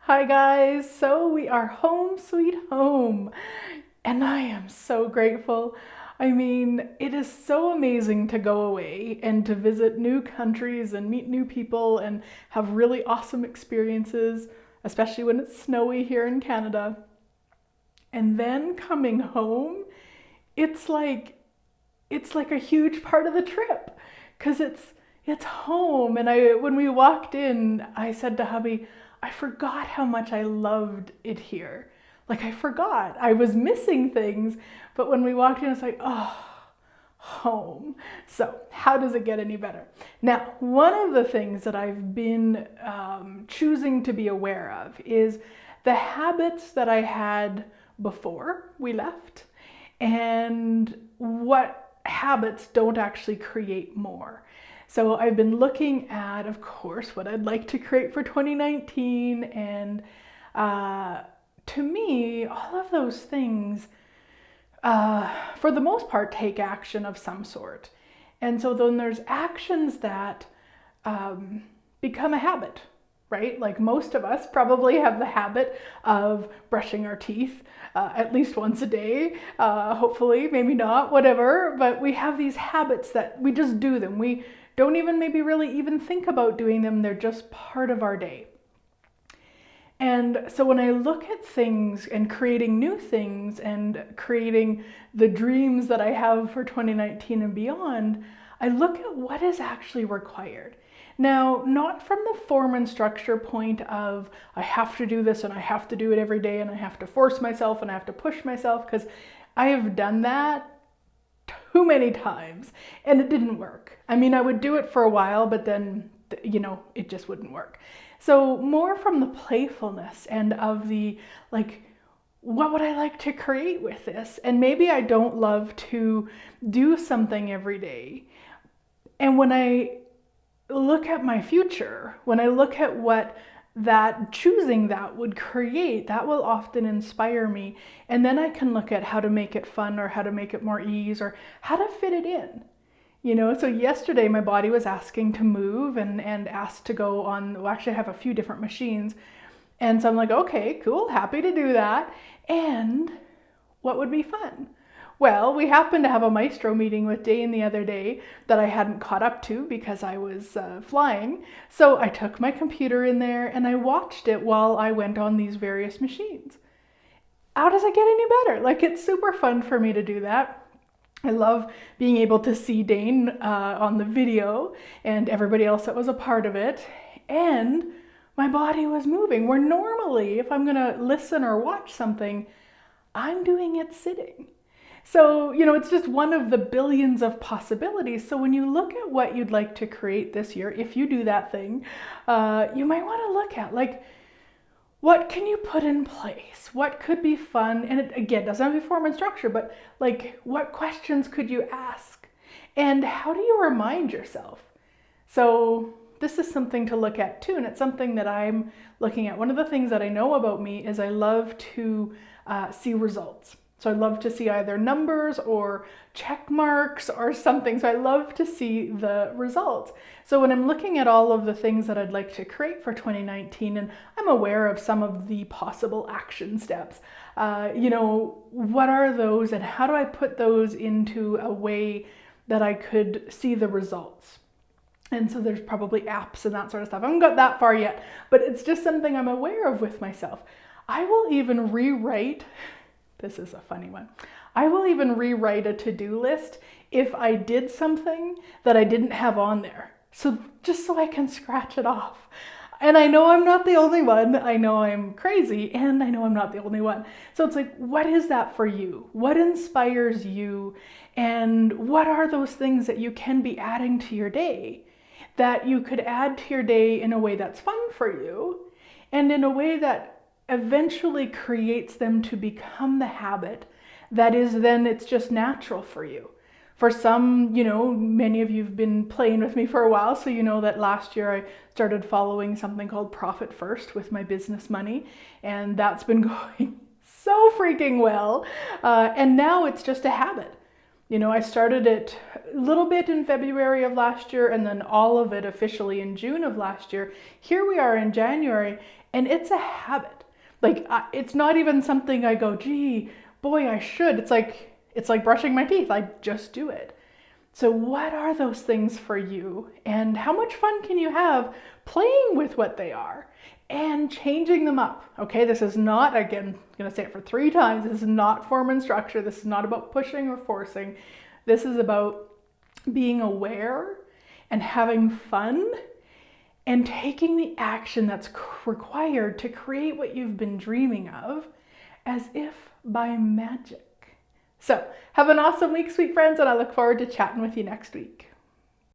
Hi guys, so we are home sweet home and I am so grateful. I mean, it is so amazing to go away and to visit new countries and meet new people and have really awesome experiences, especially when it's snowy here in Canada. And then coming home, it's like it's like a huge part of the trip because it's home. And I when we walked in, I said to hubby, I forgot how much I loved it here. Like I forgot I was missing things, but when we walked in, it's like, oh, home. So how does it get any better? Now, one of the things that I've been choosing to be aware of is the habits that I had before we left and what habits don't actually create more. So I've been looking at, of course, what I'd like to create for 2019. And to me, all of those things, for the most part, take action of some sort. And so then there's actions that become a habit, right? Like most of us probably have the habit of brushing our teeth at least once a day, hopefully, maybe not, whatever. But we have these habits that we just do them. We don't even maybe really even think about doing them. They're just part of our day. And so when I look at things and creating new things and creating the dreams that I have for 2019 and beyond, I look at what is actually required. Now, not from the form and structure point of I have to do this and I have to do it every day and I have to force myself and I have to push myself, because I have done that too many times and it didn't work. I mean, I would do it for a while, but then, it just wouldn't work. So more from the playfulness and of the, like, what would I like to create with this? And maybe I don't love to do something every day. And when I look at my future, when I look at what that choosing that would create, that will often inspire me. And then I can look at how to make it fun or how to make it more ease or how to fit it in. So yesterday my body was asking to move and asked to go on, well, actually I have a few different machines. And so I'm like, okay, cool, happy to do that. And what would be fun? Well, we happened to have a maestro meeting with Dane the other day that I hadn't caught up to because I was flying. So I took my computer in there and I watched it while I went on these various machines. How does it get any better? Like, it's super fun for me to do that. I love being able to see Dane on the video and everybody else that was a part of it. And my body was moving, where normally if I'm gonna listen or watch something, I'm doing it sitting. So, it's just one of the billions of possibilities. So when you look at what you'd like to create this year, if you do that thing, you might want to look at, like, what can you put in place? What could be fun? And it, again, doesn't have to be form and structure, but like, what questions could you ask? And how do you remind yourself? So this is something to look at too, and it's something that I'm looking at. One of the things that I know about me is I love to see results. So I love to see either numbers or check marks or something. So I love to see the results. So when I'm looking at all of the things that I'd like to create for 2019, and I'm aware of some of the possible action steps, what are those and how do I put those into a way that I could see the results? And so there's probably apps and that sort of stuff. I haven't got that far yet, but it's just something I'm aware of with myself. I will even rewrite. This is a funny one. I will even rewrite a to-do list if I did something that I didn't have on there. So just so I can scratch it off. And I know I'm not the only one. I know I'm crazy and I know I'm not the only one. So it's like, what is that for you? What inspires you? And what are those things that you can be adding to your day that you could add to your day in a way that's fun for you and in a way that eventually creates them to become the habit that is then it's just natural for you. For some, many of you've been playing with me for a while, so you know that last year I started following something called Profit First with my business money, and that's been going so freaking well. And now it's just a habit. I started it a little bit in February of last year and then all of it officially in June of last year. Here we are in January, And it's a habit. Like, it's not even something I go, gee, boy, I should. It's like brushing my teeth. I just do it. So what are those things for you? And how much fun can you have playing with what they are and changing them up? Okay, this is not, again, I'm going to say it for 3 times, this is not form and structure. This is not about pushing or forcing. This is about being aware and having fun and taking the action that's required to create what you've been dreaming of, as if by magic. So have an awesome week, sweet friends, and I look forward to chatting with you next week.